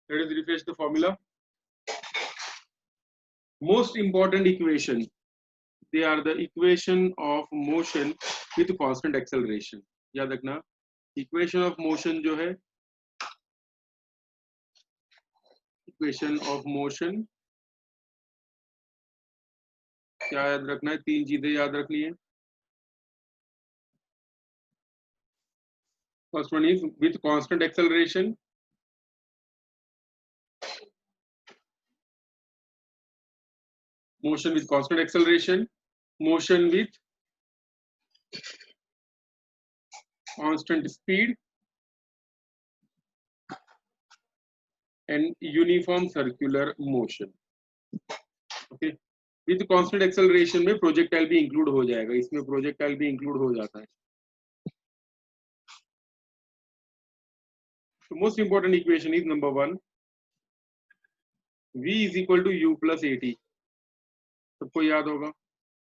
Let us refresh the formula. Most important equation, they are the equation of motion with constant acceleration. याद रखना, equation of motion जो है, equation of motion क्या याद रखना है? तीन चीजें याद रखनी है. First one is with constant acceleration. Motion with constant acceleration. Motion with constant speed. And uniform circular motion. Okay. With constant acceleration में projectile भी include हो जाएगा. इसमें projectile भी include हो जाता है. The most important equation is number 1. V is equal to U plus AT. सबको याद होगा.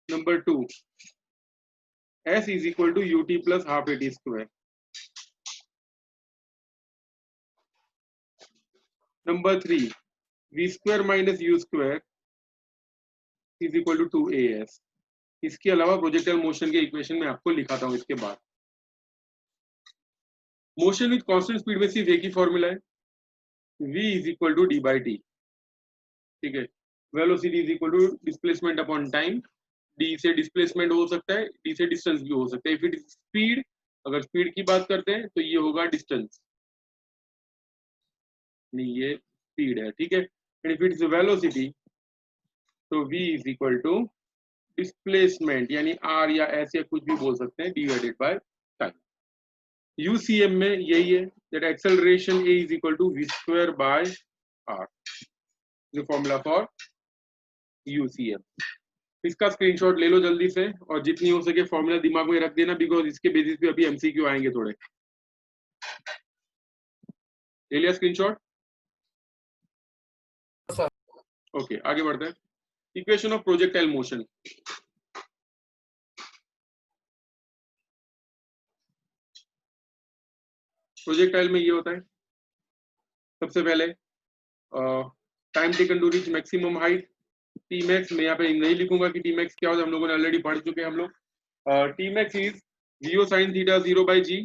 Number 2. S is equal to UT plus half AT square. Number 3. V square minus U square is equal to 2AS. इसके अलावा projectile motion के equation में आपको लिखाता हूँ इसके बाद. मोशन विथ कांस्टेंट स्पीड में सिर्फ एक ही फॉर्मूला है, v is equal to D by T. ठीक है. Velocity is equal to displacement upon time. D से डिस्प्लेसमेंट हो सकता है, डी से डिस्टेंस भी हो सकता है. इफ इट इज स्पीड, अगर स्पीड की बात करते हैं तो ये होगा डिस्टेंस, नहीं ये स्पीड है. ठीक है. And if it is velocity तो v is equal to displacement यानी r या s या कुछ भी बोल सकते हैं डिवाइडेड बाय टाइम. UCM में यही है, that acceleration A is equal to v square by r. The formula for UCM. इसका स्क्रीनशॉट ले लो जल्दी से और जितनी हो सके फॉर्मूला दिमाग में रख देना, बिकॉज इसके बेसिस पे अभी MCQ आएंगे थोड़े. ले लिया स्क्रीनशॉट? ओके, आगे बढ़ते हैं. Equation of projectile motion. Projectile में ये होता है, सबसे पहले time taken to reach maximum height. Tmax मैं यहाँ पे नहीं लिखूंगा कि Tmax क्या होता है, हम लोगों ने ऑलरेडी पढ़ चुके हैं हम लोग. Tmax is VO sin theta 0 by G.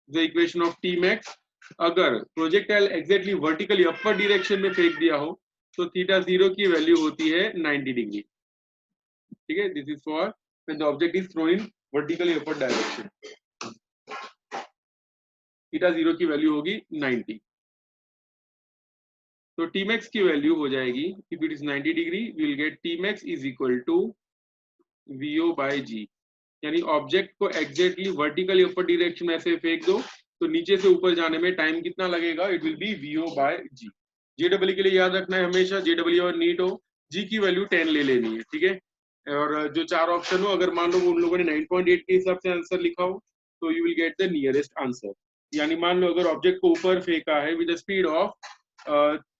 The equation of Tmax. अगर projectile exactly vertically upper direction में फेंक दिया हो तो थीटा 0 की वैल्यू होती है 90 डिग्री. ठीक है. This is for when the object is thrown in vertically upper direction. Theta 0 की वैल्यू होगी 90. तो Tmax की वैल्यू हो जाएगी, if it is 90 degree we will get Tmax is equal to VO by G. यानी object को exactly vertically upper direction में ऐसे फेंक दो तो नीचे से ऊपर जाने में टाइम कितना लगेगा, it will be VO by G. JW के लिए याद रखना है हमेशा, JW और नीट हो, G की वैल्यू 10 ले लेनी है. ठीक है. और जो चार ऑप्शन हो, अगर मान लो उन लोगों ने 9.8 के हिसाब से आंसर लिखा हो तो you will get the nearest answer. यानी मान लो अगर ऑब्जेक्ट को ऊपर फेंका है विद स्पीड ऑफ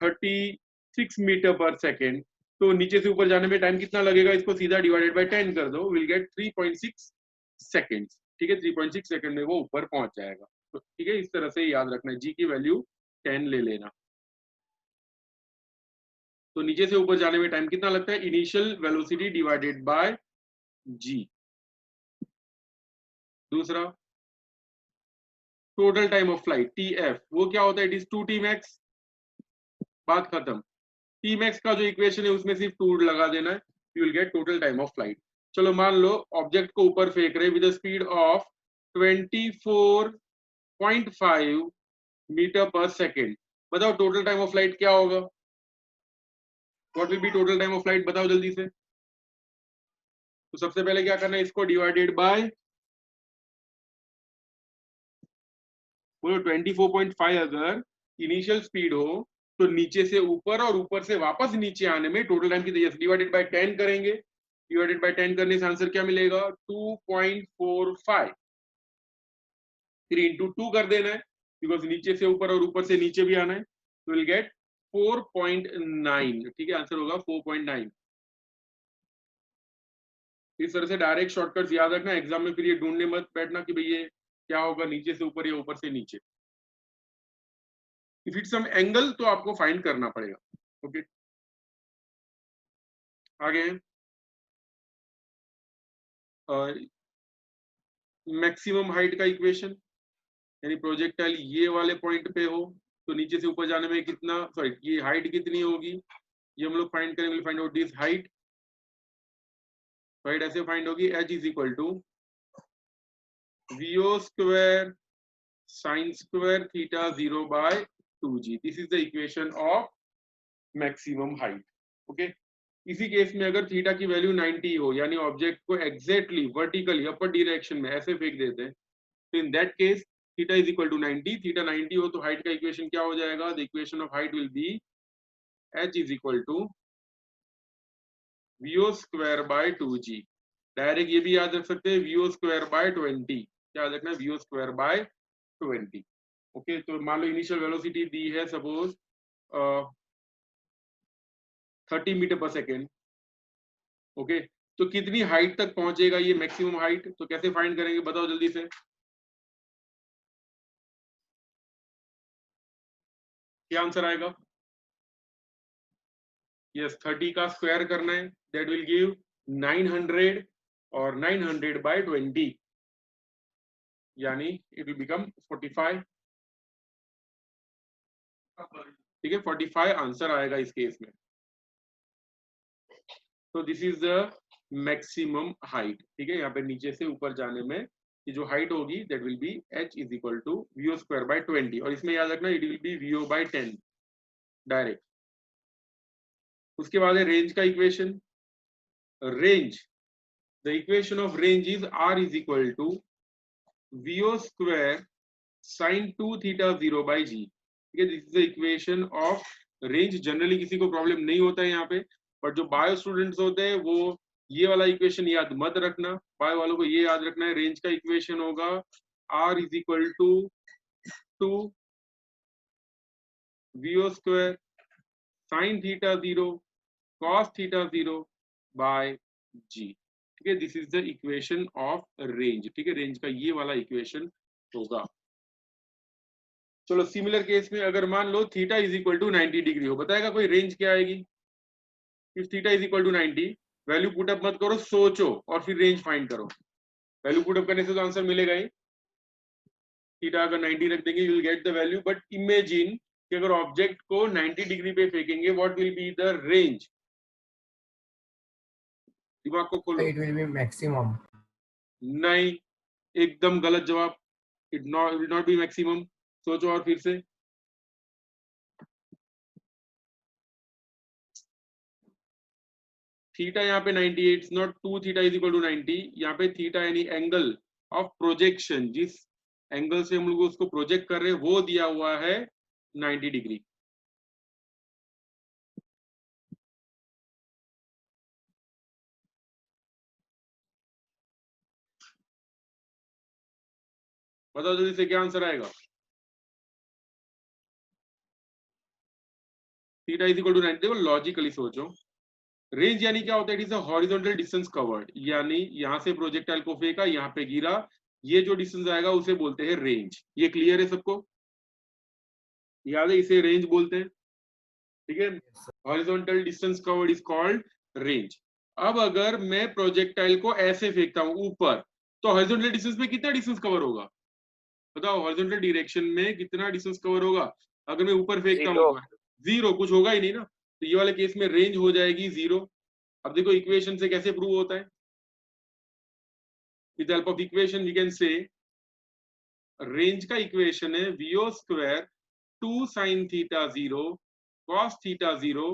36 मीटर पर सेकेंड, तो नीचे से ऊपर जाने में टाइम कितना लगेगा, इसको सीधा डिवाइडेड बाय 10 कर दो, विल गेट 3.6 सेकेंड्स. ठीक है. 3.6 सेकेंड में वो ऊपर पहुंच जाएगा. तो ठीक है, इस तरह से याद रखना है. G की वैल्यू 10 ले लेना. तो नीचे से ऊपर जाने में टाइम कितना लगता है, initial velocity divided by G. दूसरा total time of flight TF, वो क्या होता है, इट इज 2 Tmax. बात खत्म. Tmax का जो इक्वेशन है उसमें सिर्फ 2 लगा देना है, you will get total time of flight. चलो मान लो ऑब्जेक्ट को ऊपर फेंक रहे विद स्पीड ऑफ 24.5 मीटर पर सेकेंड. बताओ टोटल टाइम ऑफ फ्लाइट क्या होगा, what will B total time of flight, बताओ जल्दी से. तो सबसे पहले क्या करना है, इसको डिवाइडेड बाय, बोलो 24.5 अगर इनिशियल स्पीड हो तो नीचे से ऊपर और ऊपर से वापस नीचे आने में टोटल टाइम कितना, डिवाइडेड बाय 10 करेंगे. डिवाइडेड बाय 10 करने से आंसर क्या मिलेगा, 2.45. 3 इंटू 2 कर देना है बिकॉज नीचे से ऊपर और ऊपर से नीचे भी आना है, तो विल गेट 4.9. ठीक है, आंसर होगा 4.9. इस तरह से डायरेक्ट शॉर्टकट्स याद रखना, एग्जाम में फिर ये ढूंढने मत बैठना कि भाई ये क्या होगा, नीचे से ऊपर या ऊपर से नीचे। इफ इट्स सम एंगल तो आपको फाइंड करना पड़ेगा। ओके, आगे मैक्सिमम हाइट का इक्वेशन, यानी प्रोजेक्टाइल ये वाले पॉइंट पे हो तो नीचे से ऊपर जाने में कितना, सॉरी ये हाइट कितनी होगी, ये हम लोग फाइंड करेंगे। Find out this height. Height ऐसे फाइंड होगी, h is equal to vo square sine square theta 0 by 2g। This is the equation of maximum height. Okay, इसी केस में अगर थीटा की वैल्यू 90 हो, यानी ऑब्जेक्ट को एग्जैक्टली वर्टिकली अपर डायरेक्शन में ऐसे फेंक देते हैं, तो in that case theta is equal to 90। Theta 90 हो तो हाइट का इक्वेशन क्या हो जाएगा, the equation of height will be h is equal to vo square by 2g। Direct ये भी याद रख सकते हैं, vo स्क्वायर बाय 20। क्या याद रखना है, vo स्क्वायर बाय 20। ओके, तो मान लो इनिशियल वेलोसिटी दी है सपोज 30 मीटर पर सेकेंड। ओके, तो कितनी हाइट तक पहुंचेगा ये मैक्सिमम हाइट, तो कैसे फाइंड करेंगे बताओ जल्दी से। क्या आंसर आएगा, यस 30 का स्क्वायर करना है, दैट विल गिव 900 और 900 बाय 20 यानी इट विल बिकम 45। ठीक है, 45 आंसर आएगा इस केस में। तो this is the maximum height. ठीक है, यहाँ पे नीचे से ऊपर जाने में ये जो हाइट होगी that will be h is equal to vo square by 20, और इसमें याद रखना it will be vo by 10 direct. उसके बाद है रेंज का equation. Range, the equation of range is r is equal to vo square sine 2 theta 0 by g। ठीक है, this is the equation of range. Generally किसी को problem नहीं होता है यहाँ पे, बट जो बायो स्टूडेंट्स होते हैं वो ये वाला इक्वेशन याद मत रखना। बायो वालों को ये याद रखना है, रेंज का इक्वेशन होगा r is equal to 2 vo square sine theta 0 cos theta 0 by g। ठीक है, this is the equation of range. ठीक है, रेंज का ये वाला इक्वेशन होगा। चलो सिमिलर केस में अगर मान लो theta is equal to 90 degree हो, बताएगा कोई रेंज क्या आएगी। If theta is equal to 90, value put up मत करो, सोचो और फिर रेंज फाइंड करो। वैल्यू पुटअप करने से तो आंसर मिलेगा ही। थीटा अगर 90 रख देंगे you will get the value, but imagine कि अगर ऑब्जेक्ट को 90 डिग्री पे फेंकेंगे, what will be the range. दिमाग को खोलो। It will be maximum. नहीं, एकदम गलत जवाब। It will not be maximum. सोचो और फिर से। थीटा यहाँ पे 98, it's not 2 theta is equal to 90। यहाँ पे थीटा यानी एंगल ऑफ प्रोजेक्शन, जिस एंगल से हम लोग उसको प्रोजेक्ट कर रहे हैं वो दिया हुआ है 90 डिग्री। बताओ जल्दी से क्या आंसर आएगा। Theta is equal to 90। देखो लॉजिकली सोचो, रेंज यानी क्या होता है, it is a horizontal distance covered, यानी यहाँ से प्रोजेक्टाइल को फेंका, यहाँ पे गिरा, ये जो डिस्टेंस आएगा उसे बोलते हैं रेंज। ये क्लियर है सबको, याद है, इसे रेंज बोलते हैं। ठीक है, horizontal distance covered is called range. अब अगर मैं प्रोजेक्टाइल को ऐसे फेंकता हूं ऊपर, तो हॉरिजॉन्टल डिस्टेंस में कितना डिस्टेंस कवर होगा बताओ, हॉरिजॉन्टल डायरेक्शन में कितना डिस्टेंस कवर होगा। अगर मैं ऊपर फेंकता हूं तो जीरो, कुछ होगा ही नहीं ना, तो ये वाले केस में रेंज हो जाएगी 0। अब देखो इक्वेशन से कैसे प्रूव होता है, with help of equation we can say range का इक्वेशन है vo square 2 sine theta 0 cos theta 0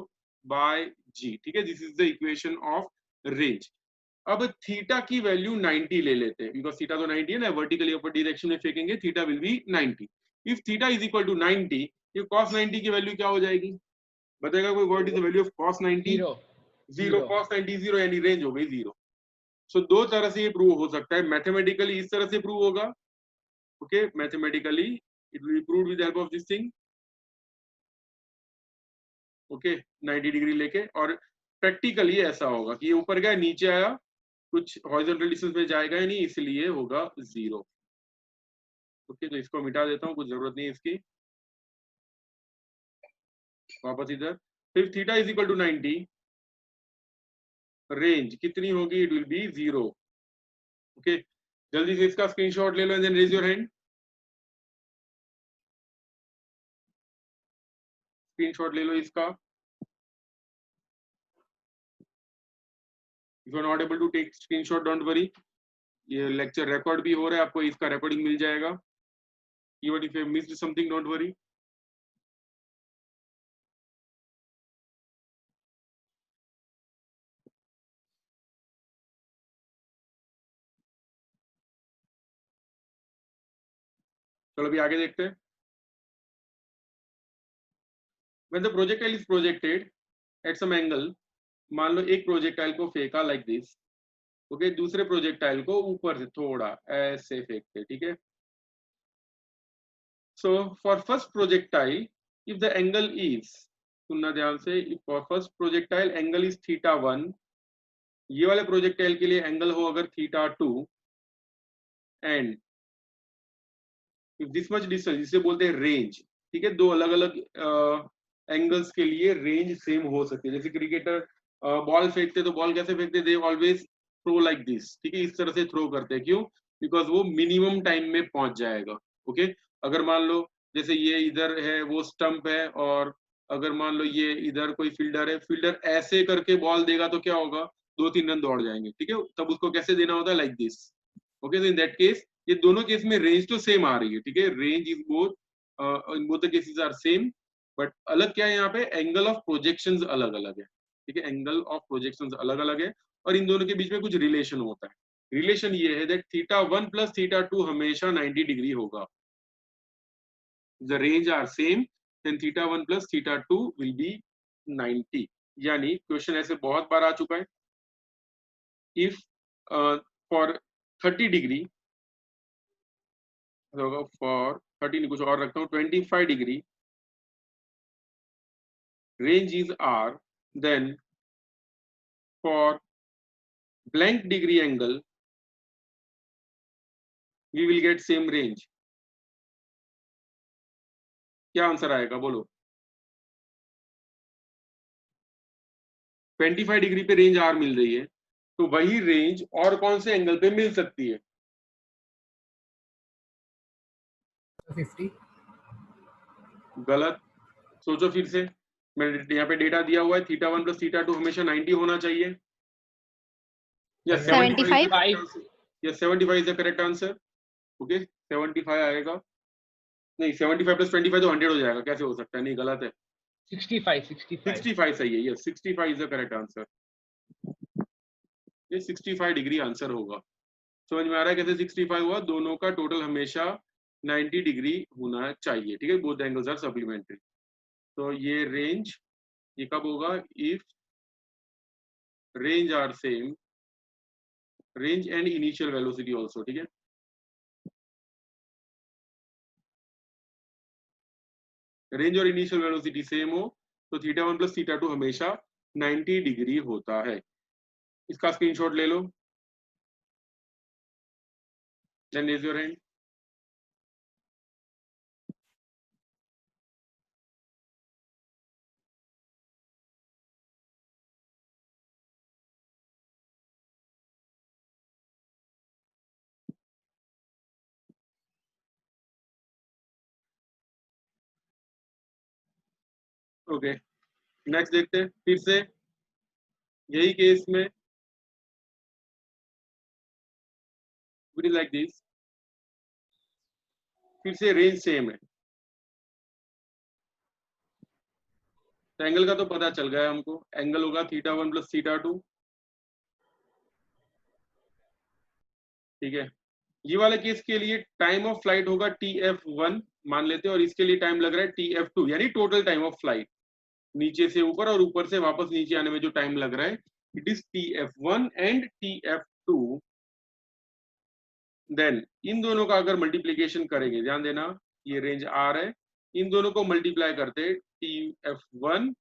by g। ठीक है, this is the equation of range. अब थीटा की वैल्यू 90 ले लेते हैं, बिकॉज थीटा तो 90 है ना, वर्टिकली अपर डायरेक्शन में फेंकेंगे, theta will be 90। If theta is equal to 90, ये cos 90 की वैल्यू क्या हो जाएगी, बताएगा कोई, what is the value of cos 90। 0 cos 90 0, यानी रेंज हो गई 0। सो दो तरह से ये प्रूव हो सकता है, मैथमेटिकली इस तरह से प्रूव होगा। Okay, mathematically it will be proved with help of this thing. Okay, 90 degree लेके, और प्रैक्टिकली ऐसा होगा कि ये ऊपर गया नीचे आया, कुछ हॉरिजॉन्टल डिस्टेंस में जाएगा ही नहीं, इसलिए होगा 0। ओके, तो इसको मिटा देता हूँ, कुछ जरूरत नहीं है इसकी। वापस इधर, फिर theta is equal to 90, range कितनी होगी, इट विल बी 0। ओके, जल्दी से इसका स्क्रीनशॉट ले लो and then raise your hand. Screenshot ले लो इसका। If you are not able to take screenshot, don't worry, ये लेक्चर रिकॉर्ड भी हो रहा है, आपको इसका रिकॉर्डिंग मिल जाएगा। Even if you missed something, don't worry. चलो अभी आगे देखते हैं। When the projectile is projected at some angle, मान लो एक प्रोजेक्टाइल को फेंका लाइक दिस, ओके, दूसरे प्रोजेक्टाइल को ऊपर से थोड़ा ऐसे फेंकते, ठीक है। So for first projectile if the angle is, सुनना ध्यान से, if for first projectile angle is θ1, ये वाले प्रोजेक्टाइल के लिए एंगल हो अगर θ2, and if this much distance, जिसे बोलते हैं रेंज, ठीक है, दो अलग अलग एंगल्स के लिए रेंज सेम हो सकती है। जैसे क्रिकेटर बॉल फेंकते, तो बॉल कैसे फेंकते, they always throw like this, ठीक है, इस तरह से थ्रो करते हैं। क्यों? बिकॉज वो मिनिमम टाइम में पहुंच जाएगा। ओके, अगर मान लो जैसे ये इधर है, वो स्टंप है, और अगर मान लो ये इधर कोई फील्डर है, फील्डर ऐसे करके बॉल देगा तो क्या होगा, 2-3 रन दौड़ जाएंगे, ठीक है। तब उसको कैसे देना होता है, लाइक दिस। ओके, तो इन दैट केस ये दोनों केस में रेंज तो सेम आ रही है, ठीक है, range is both in both the cases are same, but अलग क्या है, यहाँ पे एंगल ऑफ प्रोजेक्शंस अलग अलग है, ठीक है, एंगल ऑफ प्रोजेक्शंस अलग अलग है, और इन दोनों के बीच में कुछ रिलेशन होता है। रिलेशन ये है दैट θ1 प्लस θ2 हमेशा 90 डिग्री होगा। The range are same, then θ1 plus θ2 will be 90। यानी क्वेश्चन ऐसे बहुत बार आ चुका है। इफ फॉर 30 डिग्री, फॉर 30 कुछ और रखता हूँ, 25 degree range is R, then for blank degree angle we will get same range। क्या आंसर आएगा, बोलो। 25 डिग्री पे रेंज R मिल रही है, तो वही रेंज और कौन से एंगल पे मिल सकती है? 50। गलत, सोचो फिर से। मैं यहाँ पे डेटा दिया हुआ है, θ1 प्लस θ2 हमेशा 90 होना चाहिए। या 75, या 75 is the correct answer. Okay, 75 आएगा। नहीं, 75 प्लस 25 तो 100 हो जाएगा, कैसे हो सकता है, नहीं गलत है। 65 सही है, ये 65 इज द करेक्ट आंसर। ये 65 डिग्री आंसर होगा। समझ में आ रहा है कैसे 65 हुआ? दोनों का टोटल हमेशा 90 डिग्री होना चाहिए, ठीक है, बोथ एंगल्स आर सप्लीमेंट्री। तो ये रेंज, ये कब होगा, if range are same, range and initial velocity also, ठीक है। रेंज और इनिशियल वेलोसिटी सेम हो तो θ1 प्लस θ2 हमेशा 90 डिग्री होता है। इसका स्क्रीनशॉट ले लो, then raise your hand. Okay, next देखते हैं फिर से यही केस में, लाइक दिस, फिर से रेंज सेम है, तो एंगल का तो पता चल गया हमको, एंगल होगा θ1 प्लस θ2, ठीक है। ये वाले केस के लिए टाइम ऑफ फ्लाइट होगा TF1 मान लेते हैं, और इसके लिए टाइम लग रहा है TF2, यानी टोटल टाइम ऑफ फ्लाइट, नीचे से ऊपर और ऊपर से वापस नीचे आने में जो टाइम लग रहा है, it is TF1 and TF2। Then इन दोनों का अगर मल्टीप्लीकेशन करेंगे, ध्यान देना ये रेंज R है, इन दोनों को मल्टीप्लाई करते TF1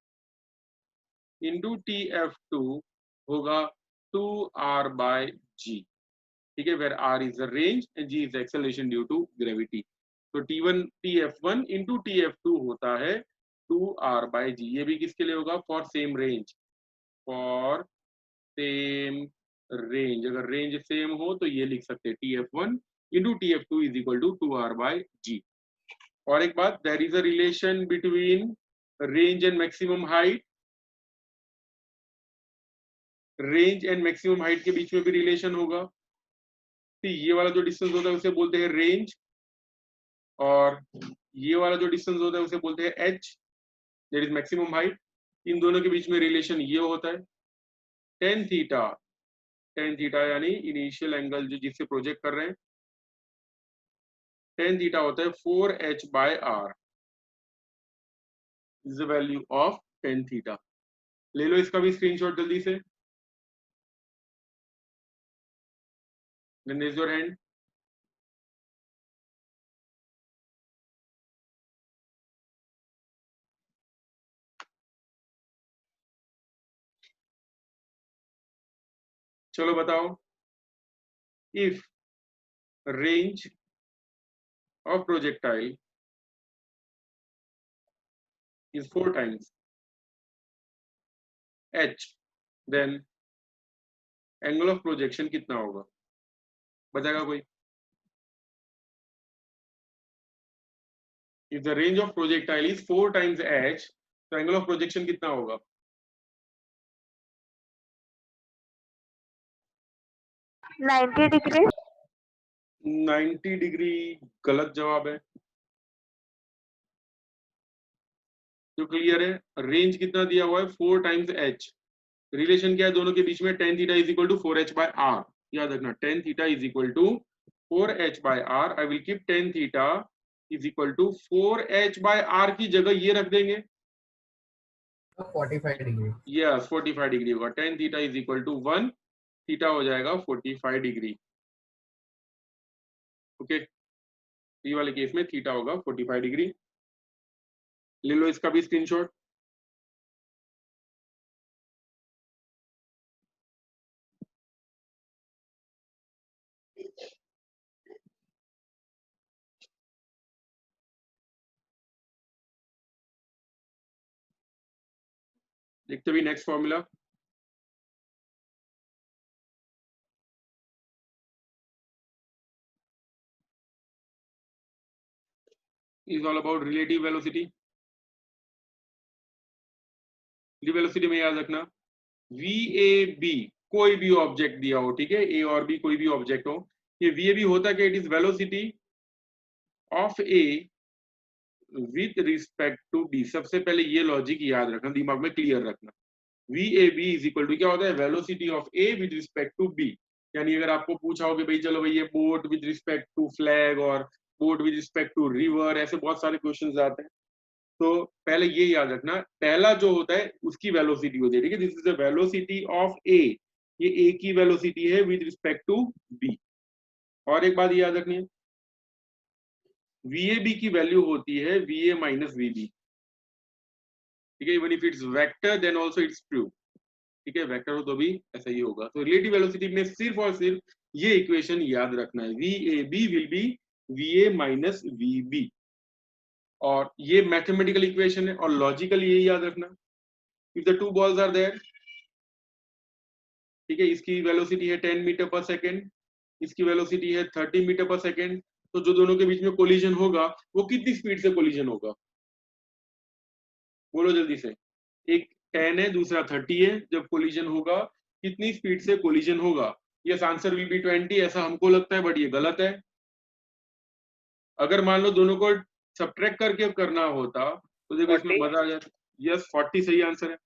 इंटू TF2 होगा 2R/G, ठीक है, where R is the range and G is the acceleration due to gravity. तो T1 TF1 इंटू TF2 होता है 2R/G। ये भी किसके लिए होगा? For same range, for same range. अगर रेंज सेम हो तो ये लिख सकते हैं TF1 into TF2 is equal to 2R/G। और एक बात, there is a relation between range and maximum height. Range and maximum height के बीच में भी रिलेशन होगा। तो ये वाला जो डिस्टेंस होता है उसे बोलते हैं रेंज, और ये वाला जो डिस्टेंस होता है उसे बोलते हैं h, that is maximum height. इन दोनों के बीच में रिलेशन ये होता है टेन थीटा। टेन थीटा यानी इनिशियल एंगल जो जिससे प्रोजेक्ट कर रहे हैं, टेन थीटा होता है 4h/r, is the value of tan theta. ले लो इसका भी स्क्रीनशॉट जल्दी से, then raise your hand। चलो बताओ, if range of projectile is 4 times h, then angle of projection कितना होगा? बताएगा कोई? If the range of projectile is 4 times h, तो angle of projection कितना होगा? 90 डिग्री। 90 डिग्री गलत जवाब है। जो क्लियर है, रेंज कितना दिया हुआ है? 4 टाइम्स h। रिलेशन क्या है दोनों के बीच में? tan theta is equal to 4h/r। याद रखना, tan theta is equal to 4h/r। I will keep tan theta is equal to 4h/r की जगह ये रख देंगे, 45 डिग्री। यस 45 डिग्री होगा। tan theta is equal to 1, theta हो जाएगा 45 डिग्री। ओके, ये वाले केस में थीटा होगा 45 डिग्री। ले लो इसका भी स्क्रीनशॉट। देखते भी next formula. Is all about relative velocity. Velocity में याद रखना, VAB कोई भी ऑब्जेक्ट दिया हो, ठीक है, ए और बी कोई भी ऑब्जेक्ट हो, ये VAB होता क्या? It is velocity of A with respect to B. सबसे पहले ये लॉजिक याद रखना, दिमाग में क्लियर रखना। VAB इज इक्वल टू क्या होता है? Velocity of A with respect to B. यानी अगर आपको पूछा हो कि भाई चलो भाई ये boat with respect to flag और boat with respect to river, ऐसे बहुत सारे क्वेश्चंस आते हैं, तो पहले ये याद रखना, पहला जो होता है उसकी वेलोसिटी होती है, ठीक है। This is the velocity of A, ये ए की वेलोसिटी है विद रिस्पेक्ट टू बी। और एक बात याद रखनी है, VAB की वैल्यू होती है VA माइनस VB, ठीक है। Even if it's vector then also it's true, ठीक है, वेक्टर हो तो भी ऐसा ही होगा। तो रिलेटिव वेलोसिटी में सिर्फ और सिर्फ ये इक्वेशन याद रखना है, VAB will be VA minus VB। और ये मैथमेटिकल इक्वेशन है, और लॉजिकल ये याद रखना, if the two balls are there, ठीक है, इसकी वेलोसिटी है 10 मीटर पर सेकेंड, इसकी वेलोसिटी है 30 मीटर पर सेकेंड, तो जो दोनों के बीच में कोलिजन होगा वो कितनी स्पीड से कोलिजन होगा? बोलो जल्दी से। एक 10 है, दूसरा 30 है, जब कोलिजन होगा कितनी स्पीड से कोलिजन होगा? यस, आंसर विल बी 20, ऐसा हमको लगता है, बट ये गलत है। अगर मान लो दोनों को सबट्रैक्ट करके करना होता तो देखो इसमें मजा आ जाता। यस 40 सही आंसर है।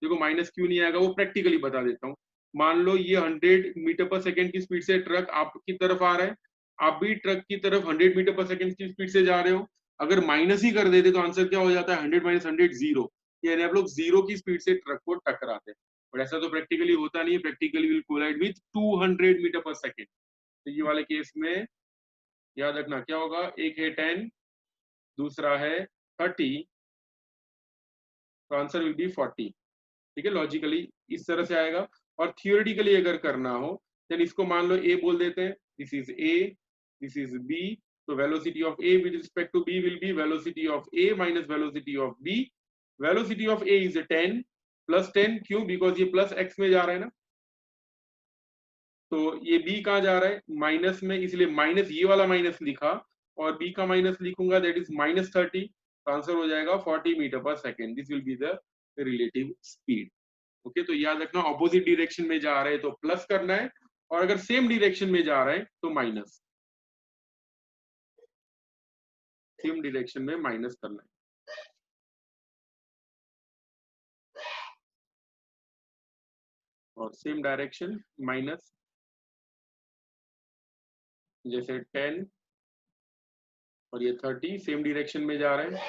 देखो माइनस क्यों नहीं आएगा वो प्रैक्टिकली बता देता हूँ। मान लो ये 100 मीटर पर सेकेंड की स्पीड से ट्रक आपकी तरफ आ रहा है, आप भी ट्रक की तरफ 100 मीटर पर सेकेंड की स्पीड से जा रहे हो, अगर माइनस ही कर देते तो आंसर क्या हो जाता है? 100 माइनस 100 जीरो, यानी आप लोग जीरो की स्पीड से ट्रक को टकराते हैं। बट ऐसा तो प्रैक्टिकली होता नहीं है, practically will collide with 200 metre पर सेकेंड। तो ये वाले केस में याद रखना क्या होगा, एक है 10, दूसरा है 30, तो आंसर विल बी 40, ठीक है। लॉजिकली इस तरह से आएगा। और थियोरेटिकली अगर करना हो देन इसको मान लो ए बोल देते हैं, this is A, this is B, तो velocity of A with respect to B will be velocity of A minus velocity of B. Velocity of A is 10 plus 10. क्यों? बिकॉज ये प्लस एक्स में जा रहा है ना, तो ये बी कहाँ जा रहा है? माइनस में, इसलिए माइनस, ये वाला माइनस लिखा और बी का माइनस लिखूंगा, दैट इज -30. आंसर हो जाएगा 40 मीटर पर second. This will be the relative speed. Okay, तो याद रखना ऑपोजिट डायरेक्शन में जा रहे हैं तो प्लस करना है, और अगर सेम डायरेक्शन में जा रहा है तो माइनस. सेम डायरेक्शन में माइनस करना है. और सेम डायरेक्शन माइनस, जैसे 10 और ये 30 सेम डायरेक्शन में जा रहे हैं,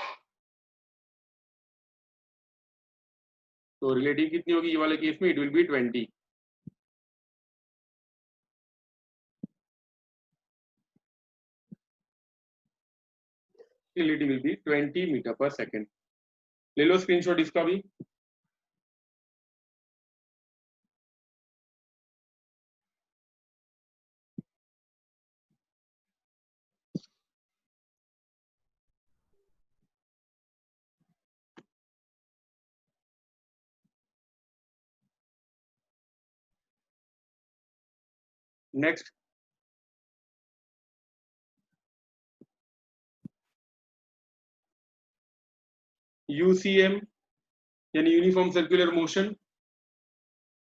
तो रिलेटिव कितनी होगी ये वाले केस में? It will be 20. Relative will be 20 metre पर सेकेंड. ले लो स्क्रीनशॉट इसका भी. नेक्स्ट, यूसीएम यानी यूनिफॉर्म सर्कुलर मोशन.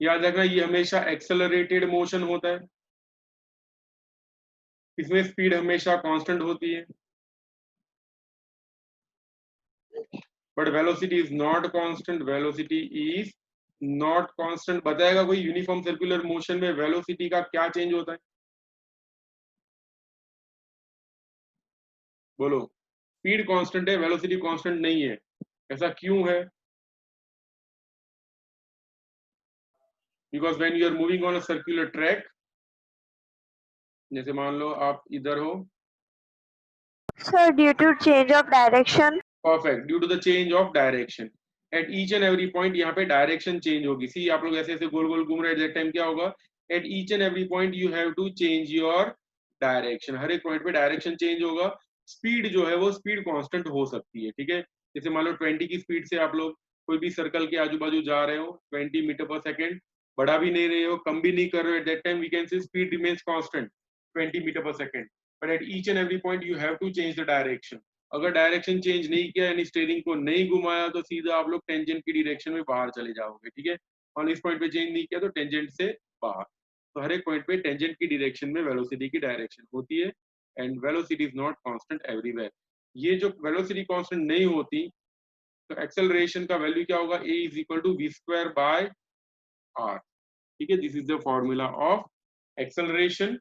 याद रखना ये हमेशा एक्सेलरेटेड मोशन होता है, इसमें स्पीड हमेशा कांस्टेंट होती है, but velocity is not constant. Velocity is not constant. बताएगा कोई यूनिफॉर्म सर्कुलर मोशन में वेलोसिटी का क्या चेंज होता है? बोलो. स्पीड कांस्टेंट है, वेलोसिटी कांस्टेंट नहीं है. ऐसा क्यों है? Because when you are moving on a circular track, जैसे मान लो आप इधर हो, Sir, due to change of direction. Perfect, due to the change of direction at each and every point. यहाँ पे डायरेक्शन चेंज होगी. सी, आप लोग ऐसे ऐसे गोल गोल घूम रहे हैं, एट दैट टाइम क्या होगा? At each and every point you have to change your direction. हर एक पॉइंट पे डायरेक्शन चेंज होगा. स्पीड जो है वो स्पीड कांस्टेंट हो सकती है. ठीक है, जैसे मान लो 20 की स्पीड से आप लोग कोई भी सर्कल के आजू बाजू जा रहे हो 20 मीटर पर सेकेंड, बढ़ा भी नहीं रहे हो, कम भी नहीं कर रहे हो, at that time we can say speed remains constant 20 metre पर second. But at each and every point you have to change the direction. अगर डायरेक्शन चेंज नहीं किया यानी स्टीयरिंग को नहीं घुमाया तो सीधा आप लोग टेंजेंट की डायरेक्शन में बाहर चले जाओगे. ठीक है, और इस पॉइंट पे चेंज नहीं किया तो टेंजेंट से बाहर. तो हर एक पॉइंट पे टेंजेंट की डायरेक्शन में वेलोसिटी की डायरेक्शन होती है, and velocity is not constant everywhere. ये जो वेलोसिटी कांस्टेंट नहीं होती तो एक्सेलरेशन का वैल्यू क्या होगा? A is equal to V square by R. ठीक है, this is the formula of acceleration,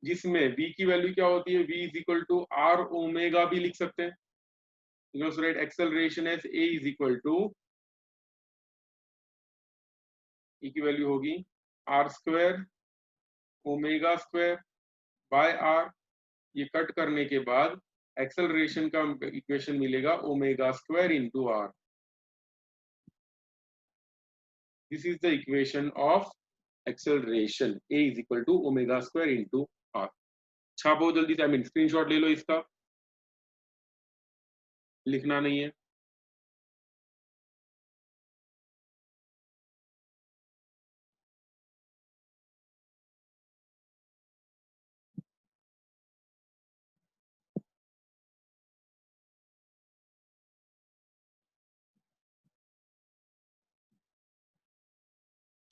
जिसमें v की वैल्यू क्या होती है? v is equal to R omega भी लिख सकते हैं. You know, so write acceleration as a is equal to, e की वैल्यू होगी R square omega square by R. ये कट करने के बाद एक्सेलरेशन का इक्वेशन मिलेगा omega square into R. This is the equation of acceleration. a is equal to omega square into R. छापो जल्दी से, आई मीन स्क्रीनशॉट ले लो इसका, लिखना नहीं है.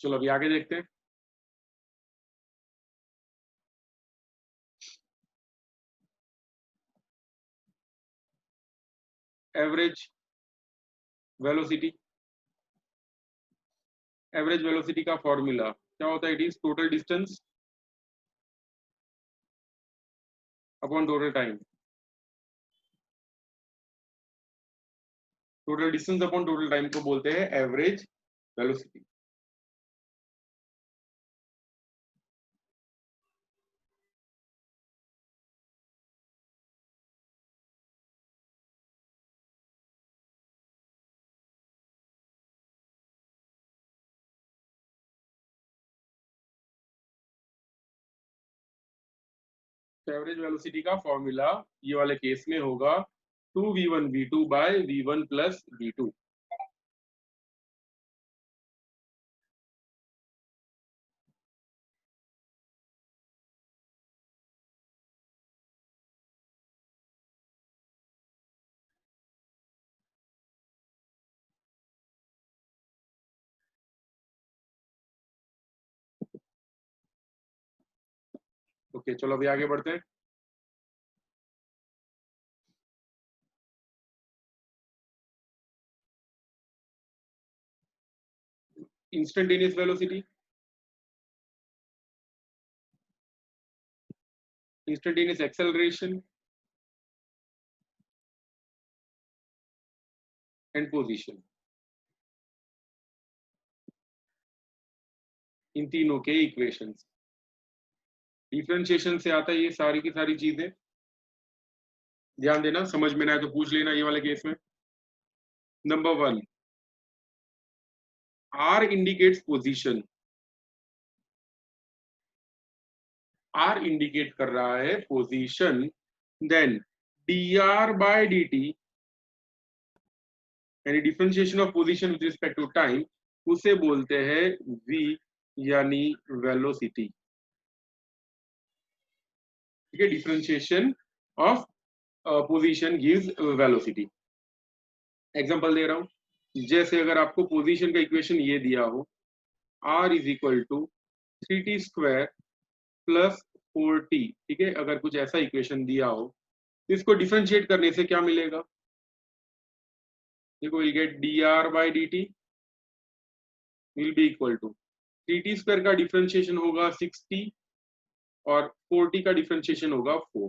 चलो अभी आगे देखते हैं. Average velocity. एवरेज वेलोसिटी का फॉर्मूला क्या होता है? It is total distance upon total time. Total distance upon total time को बोलते हैं एवरेज वेलोसिटी. एवरेज वेलोसिटी का फॉर्मूला ये वाले केस में होगा 2v1 v2 bye v1 plus v2। Okay चलो अभी आगे बढ़ते हैं। Instantaneous velocity, instantaneous acceleration and position, इन तीनों के इक्वेशंस। डिफरेंशिएशन से आता है ये सारी की सारी चीजें, ध्यान देना, समझ में ना आए तो पूछ लेना ये वाले केस में। Number 1, R indicates position, R indicate कर रहा है position, then dr by dt यानी differentiation of position with respect to time, उसे बोलते हैं v यानी वेलोसिटी। ठीक है, differentiation of position gives velocity. Example दे रहा हूं, जैसे अगर आपको पोजीशन का इक्वेशन ये दिया हो r is equal to 3t square plus 4t, ठीक है, अगर कुछ ऐसा इक्वेशन दिया हो तो इसको डिफरेंशिएट करने से क्या मिलेगा, देखो will get dr by dt will be equal to 3t square का डिफरेंशिएशन होगा 6t और 4t का डिफरेंशिएशन होगा 4।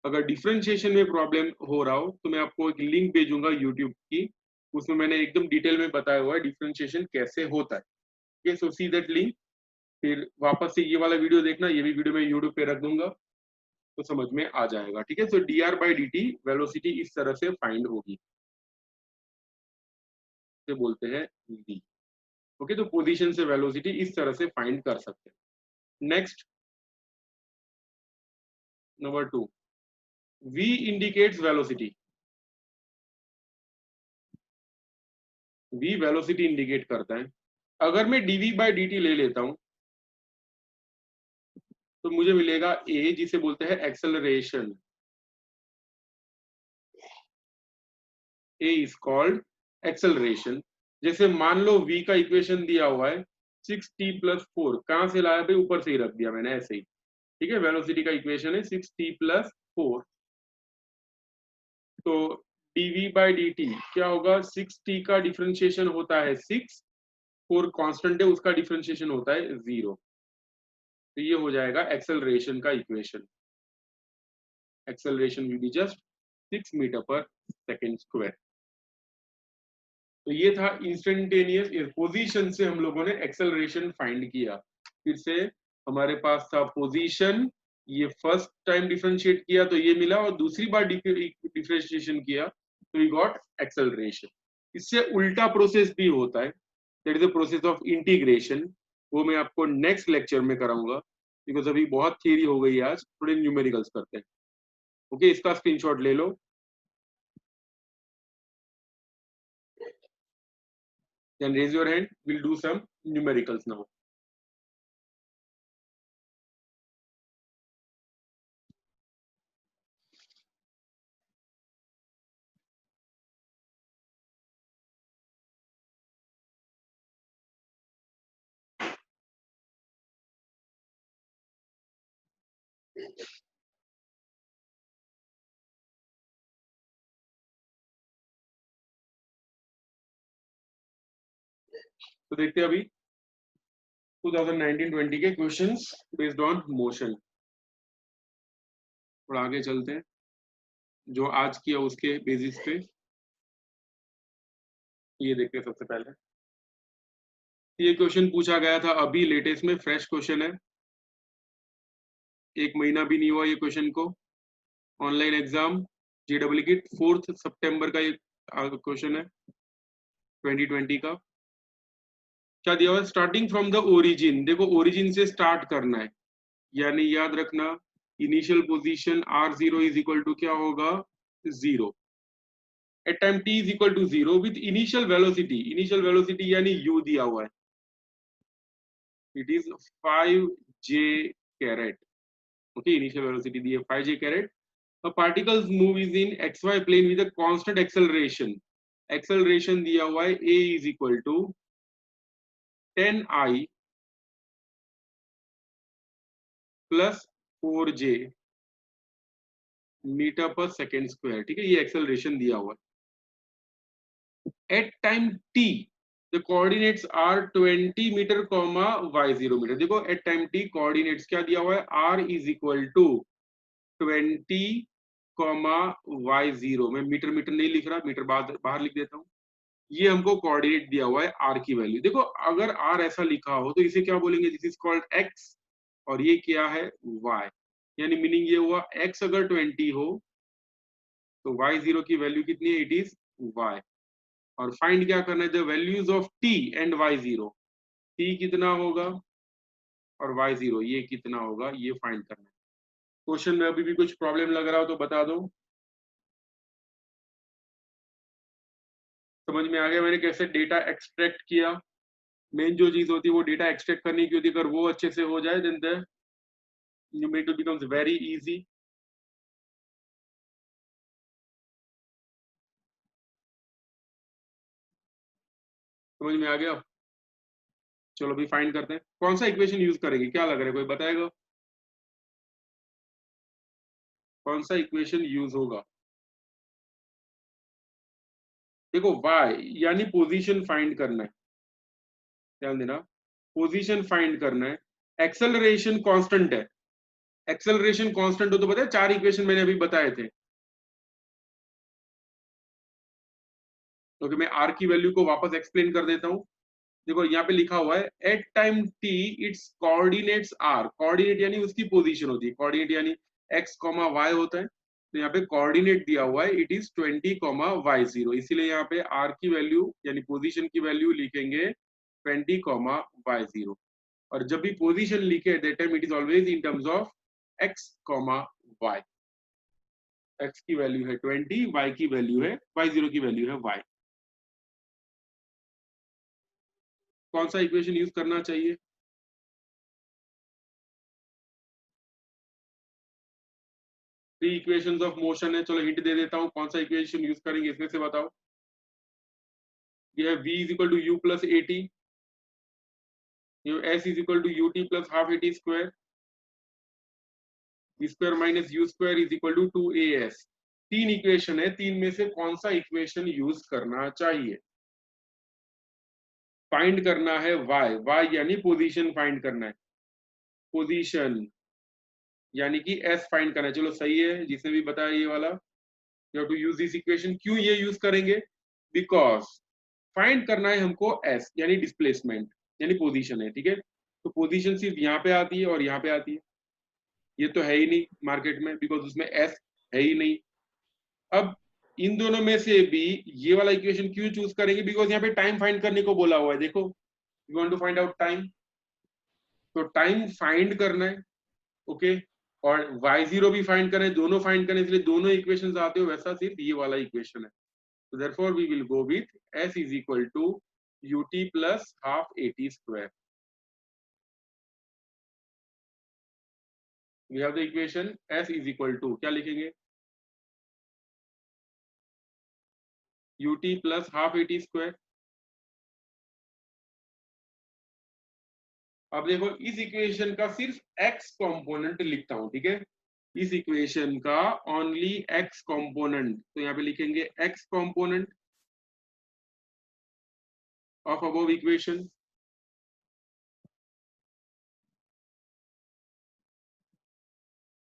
अगर डिफरेंशिएशन में प्रॉब्लम हो रहा हो तो मैं आपको एक लिंक भेजूंगा यूट्यूब की, उसमें मैंने एकदम डिटेल में बताया हुआ है डिफरेंशिएशन कैसे होता है। ठीक है, सो सी दैट लिंक, फिर वापस से ये वाला वीडियो देखना, ये भी वीडियो मैं यूट्यूब पे रख दूंगा तो समझ में आ जाएगा। ठीक है, सो dr by dt वेलोसिटी इस तरह से फाइंड होगी, इसे बोलते हैं v। ओके, तो पोजीशन से वेलोसिटी इस तरह से फाइंड कर सकते हैं। Next number 2, v indicates velocity, v velocity indicate करता है। अगर मैं dv by dt ले लेता हूं तो मुझे मिलेगा a, जिसे बोलते हैं acceleration, a is called acceleration. जैसे मान लो v का इक्वेशन दिया हुआ है 6t प्लस 4, कहां से लाया भाई, ऊपर से ही रख दिया मैंने ऐसे ही। ठीक है, वेलोसिटी का इक्वेशन है 6t प्लस 4, तो dv by dt क्या होगा, 6t का डिफरेंशिएशन होता है 6, 4 कांस्टेंट है उसका डिफरेंशिएशन होता है 0, तो ये हो जाएगा एक्सेलरेशन का equation. Acceleration will be just 6 metre पर सेकेंड स्क्वायर। तो ये था इंस्टेंटेनियस पोजीशन से हम लोगों ने एक्सेलरेशन फाइंड किया। फिर से हमारे पास था पोजीशन, ये फर्स्ट टाइम डिफरेंशिएट किया तो ये मिला, और दूसरी बार डिफरेंशिएशन किया तो वी गॉट एक्सेलरेशन। इससे उल्टा प्रोसेस भी होता है, that is the process of integration, वो मैं आपको नेक्स्ट लेक्चर में कराऊंगा, बिकॉज अभी बहुत थियरी हो गई आज, थोड़े न्यूमेरिकल्स करते हैं। ओके, इसका स्क्रीनशॉट ले लो। Then raise your hand, we'll do some numericals now. तो देखते हैं अभी 2019-20 के क्वेश्चंस बेस्ड ऑन मोशन। और आगे चलते हैं, जो आज किया उसके बेसिस पे ये देखते हैं। सबसे पहले ये क्वेश्चन पूछा गया था अभी लेटेस्ट में, फ्रेश क्वेश्चन है, 1 महीना भी नहीं हुआ ये क्वेश्चन को। ऑनलाइन एग्जाम JEE की 4 सितंबर का ये क्वेश्चन है 2020 का। क्या दिया हुआ, स्टार्टिंग फ्रॉम द ओरिजिन, देखो ओरिजिन से स्टार्ट करना है, यानी याद रखना initial position r0 is equal to क्या होगा 0 at time t is equal to 0 with initial velocity यानी u दिया हुआ है, it is 5j caret. Okay, initial velocity दी है 5j caret. A particles move is in xy plane with a constant acceleration. Acceleration दिया हुआ है a is equal to 10I plus 4j metre पर सेकेंड स्क्वायर। ठीक है, ये acceleration दिया हुआ है। At time t the coordinates are 20 metre comma y0 metre. देखो एट टाइम t कोऑर्डिनेट्स क्या दिया हुआ है, r is equal to 20 comma y0। मैं मीटर मीटर नहीं लिख रहा, मीटर बाहर लिख देता हूँ। ये हमको कोऑर्डिनेट दिया हुआ है r की वैल्यू। देखो अगर r ऐसा लिखा हो तो इसे क्या बोलेंगे, दिस इज कॉल्ड x और ये क्या है y। यानी मीनिंग ये हुआ x अगर 20 हो तो y0 की वैल्यू कितनी है, इट इज y। और फाइंड क्या करना है, the values of t and y0। t कितना होगा और y0 ये कितना होगा, ये फाइंड करना है। क्वेश्चन में अभी भी कुछ प्रॉब्लम लग रहा हो तो बता दो। समझ में आ गया मैंने कैसे डेटा एक्सट्रैक्ट किया। मेन जो चीज होती है वो डेटा एक्सट्रैक्ट करने की होती है, अगर वो अच्छे से हो जाए then the numerical becomes very easy. समझ में आ गया। चलो अभी फाइंड करते हैं कौन सा इक्वेशन यूज करेंगे, क्या लग रहा है, कोई बताएगा कौन सा इक्वेशन यूज होगा। देखो y यानी पोजीशन फाइंड करना है, ध्यान देना, पोजीशन फाइंड करना है। एक्सेलरेशन कांस्टेंट है, एक्सेलरेशन कांस्टेंट हो तो पता है, चार इक्वेशन मैंने अभी बताए थे। तो मैं r की वैल्यू को वापस एक्सप्लेन कर देता हूं। देखो यहाँ पे लिखा हुआ है at time t it's coordinates r। Coordinate यानी उसकी पोजीशन होती है, कोऑर्डिनेट यानी x, y होता है। तो यहाँ पे कोऑर्डिनेट दिया हुआ है, इट इज 20, y0। इसीलिए यहाँ पे r की वैल्यू यानी पोजीशन की वैल्यू लिखेंगे 20, y0। और जब भी पोजीशन लिखे that time it is always in terms of x, y। x की वैल्यू है 20, y की वैल्यू है y0 की वैल्यू है y। कौन सा इक्वेशन यूज करना चाहिए, थ्री इक्वेशंस ऑफ मोशन है। चलो हिंट दे देता हूं कौन सा इक्वेशन यूज करेंगे, इसमें से बताओ। ये है v is equal to u plus a t, s is equal to u t plus half a t square, v square minus u square is equal to 2as। तीन इक्वेशन है, तीन में से कौन सा इक्वेशन यूज करना चाहिए। Find करना है y यानी पोजीशन फाइंड करना है, पोजीशन यानी कि s फाइंड करना है। चलो सही है, जिसने भी बताया ये वाला, you have to use this equation. क्यों ये यूज करेंगे, बिकॉज फाइंड करना है हमको s यानी डिस्प्लेसमेंट यानी पोजीशन है। ठीक है, तो पोजीशन सिर्फ यहाँ पे आती है और यहाँ पे आती है, ये तो है ही नहीं मार्केट में, बिकॉज उसमें s है ही नहीं। अब इन दोनों में से भी ये वाला इक्वेशन क्यों चूज करेंगे, बिकॉज यहाँ पे टाइम फाइंड करने को बोला हुआ है। देखो you want to find out time, तो टाइम फाइंड करना है। ओके, और y0 भी फाइंड करना है, दोनों फाइंड करने, इसलिए दोनों इक्वेशंस आते हो, वैसा सिर्फ ये वाला इक्वेशन है। So therefore we will go with s is equal to ut plus half at square. We have the equation s is equal to, क्या लिखेंगे, ut plus half at square। अब देखो इस इक्वेशन का सिर्फ x कंपोनेंट लिखता हूं। ठीक है, इस इक्वेशन का ओनली x कंपोनेंट, तो यहाँ पे लिखेंगे x component of above equation.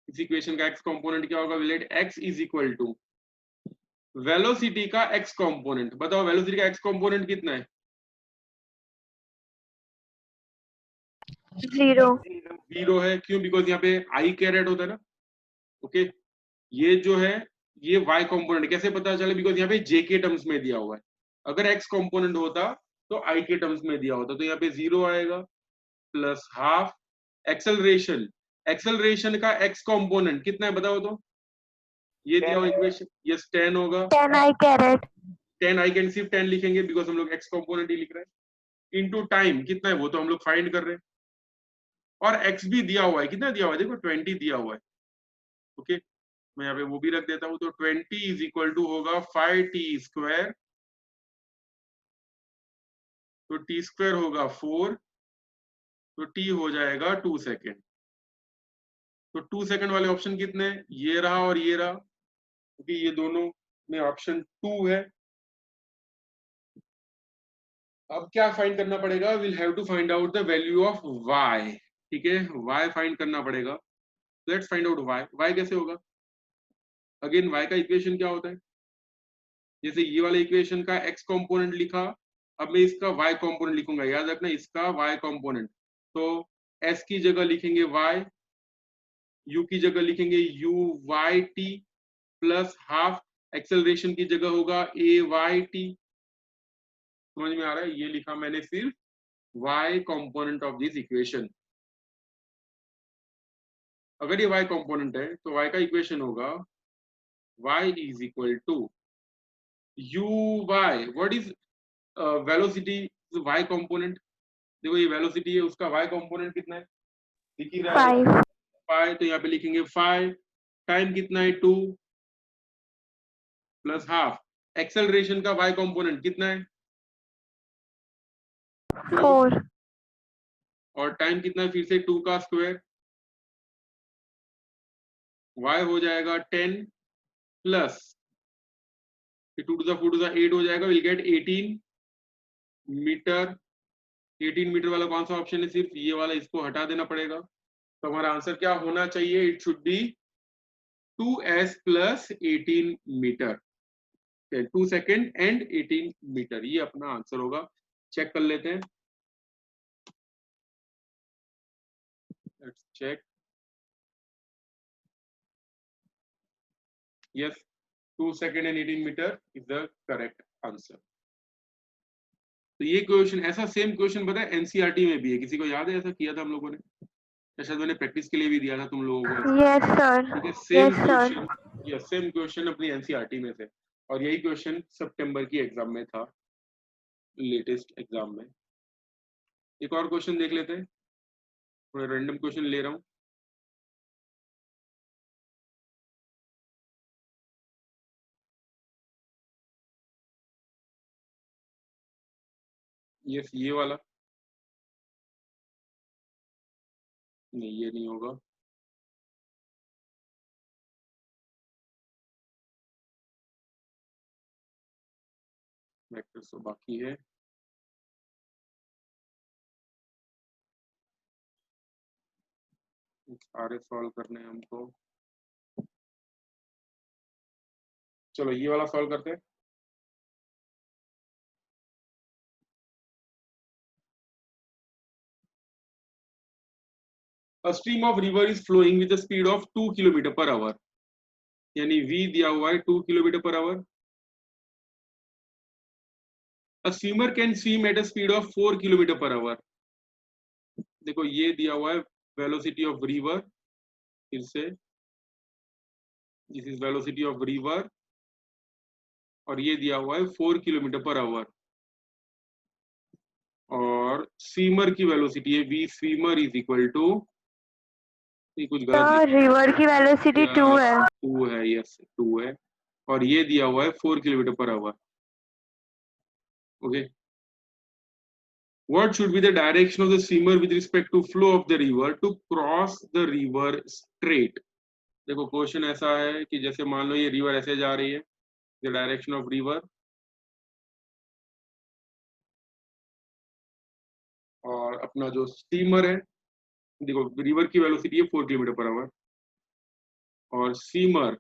इस इक्वेशन का x कंपोनेंट क्या होगा, let x is equal to velocity का x कंपोनेंट। बताओ वेलोसिटी का x कंपोनेंट कितना है, 0 है। क्यों, बिकॉज यहाँ पे i कैरेट होता है ना। ओके, ये जो है ये y कंपोनेंट, कैसे पता चले, बिकॉज यहाँ पे j के टर्म्स में दिया हुआ है। अगर x कंपोनेंट होता तो i के टर्म्स में दिया होता, तो यहाँ पे 0 आएगा प्लस हाफ एक्सेलरेशन। एक्सेलरेशन का x कंपोनेंट कितना है बताओ तो, ये दिया हुआ इक्वेशन, यस 10 होगा, 10 I caret. 10 आई कैन सिर्फ 10 लिखेंगे बिकॉज हम लोग x कंपोनेंट ही लिख रहे हैं, इनटू टाइम कितना है वो तो हम लोग फाइंड कर रहे हैं, और x भी दिया हुआ है, कितना दिया हुआ है देखो 20 दिया हुआ है, ओके मैं यहाँ पे वो भी रख देता हूँ, तो 20 इज इक्वल टू होगा 5t², तो t स्क्वायर होगा 4, तो t हो जाएगा 2 सेकेंड, तो 2 सेकेंड वाले ऑप्शन कितने, ये रहा और ये रहा, क्योंकि ये दोनों में ऑप्शन 2 है। अब क्या फाइंड करना पड़ेगा, will have to find out the value of y, ठीक है y फाइंड करना पड़ेगा, लेट्स फाइंड आउट y कैसे होगा, अगेन y का इक्वेशन क्या होता है, जैसे ये वाले इक्वेशन का x कंपोनेंट लिखा, अब मैं इसका y कंपोनेंट लिखूंगा, याद रखना इसका y कंपोनेंट, तो s की जगह लिखेंगे y, u की जगह लिखेंगे u y t plus half, acceleration की जगह होगा a y t, समझ में आ रहा है, ये लिखा मैंने सिर्फ y component of this equation. अगर ये y कंपोनेंट है तो y का इक्वेशन होगा y is equal to u y, what is velocity, y component, देखो ये वेलोसिटी है, उसका y कंपोनेंट कितना है, दिख ही रहा है 5. 5, तो यहाँ पे लिखेंगे 5, टाइम कितना है 2 प्लस हाफ, एक्सेलरेशन का y कंपोनेंट कितना है 4. और टाइम कितना है फिर से 2 का स्क्वायर, y हो जाएगा 10 plus 2 to the 4 to the 8 हो जाएगा, विल गेट 18 मीटर, 18 मीटर वाला कौन सा ऑप्शन है, सिर्फ ये वाला, इसको हटा देना पड़ेगा, तो हमारा आंसर क्या होना चाहिए, it should be 2s plus 18 metre, 2 second and 18 metre, ये अपना आंसर होगा। चेक कर लेते हैं, let's check, yes 2 second and 18 metre is the correct answer. तो ये क्वेश्चन, ऐसा सेम क्वेश्चन पता है एनसीईआरटी में भी है, किसी को याद है ऐसा किया था हम लोगों ने, या शायद मैंने प्रैक्टिस के लिए भी दिया था तुम लोगों को, Yes, sir. ठीक है सेम Yes, sir. क्वेश्चन, ये सेम क्वेश्चन अपनी एनसीईआरटी में थे, और यही क्वेश्चन सितंबर की एग्जाम में था, लेटेस्ट एग्जाम में। एक और क्वेश्चन देख लेते हैं, थोड़ा रैंडम क्वेश्चन ले रहा हूँ, ये वाला नहीं, ये नहीं होगा, वेक्टर्स तो बाकी है, सारे सॉल्व करने हैं हमको, चलो ये वाला सॉल्व करते हैं। A stream of river is flowing with a speed of 2 kilometre per our, यानी v दिया हुआ है 2 kilometre per our, a swimmer can swim at a speed of 4 kilometre per our, देखो ये दिया हुआ है वेलोसिटी ऑफ रिवर, फिर से this is velocity of river, और ये दिया हुआ है 4 किलोमीटर पर आवर, और स्विमर की वेलोसिटी है v swimmer is equal to, ये कुछ गलत Sir, river की velocity 2 है. 2 है, यस 2 है, और ये दिया हुआ है 4 kilometre per our, okay. What should be the direction of the swimmer with respect to flow of the river to cross the river straight? देखो क्वेश्चन ऐसा है कि जैसे मान लो ये रिवर ऐसे जा रही है, the direction of river, और अपना जो स्टीमर है, देखो रिवर की वेलोसिटी है 4 किलोमीटर पर आवर, और स्वीमर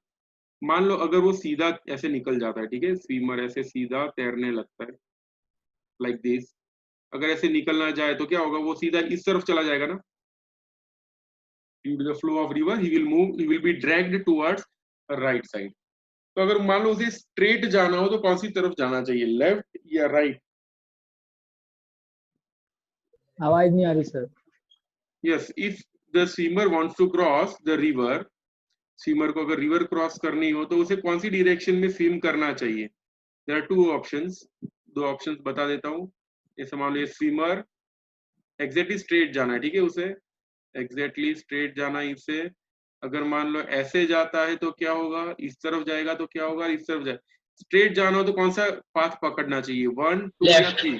मान लो अगर वो सीधा ऐसे निकल जाता है, ठीक है स्वीमर ऐसे सीधा तैरने लगता है लाइक दिस, अगर ऐसे निकलना जाए तो क्या होगा, वो सीधा इस तरफ चला जाएगा ना, due to the flow of river he will be dragged towards right side, तो अगर मान लो उसे स्ट्रेट जाना हो तो कौन सी तरफ जाना चाहिए, लेफ्ट या राइट, आवाज नहीं आ रही sir. yes if the swimmer wants to cross the river, swimmer को अगर रिवर क्रॉस करनी हो तो उसे कौन सी डायरेक्शन में स्विम करना चाहिए? देयर आर टू ऑप्शंस, दो ऑप्शंस बता देता हूँ। जैसे मान लो स्विमर एग्जैक्टली स्ट्रेट जाना है, ठीक है, उसे एग्जैक्टली स्ट्रेट जाना है इसे। अगर मान लो ऐसे जाता है तो क्या होगा, इस तरफ जाएगा तो क्या होगा, इस तरफ जाए। स्ट्रेट जाना हो तो कौन सा पाथ पकड़ना चाहिए, 1 2 या left 3?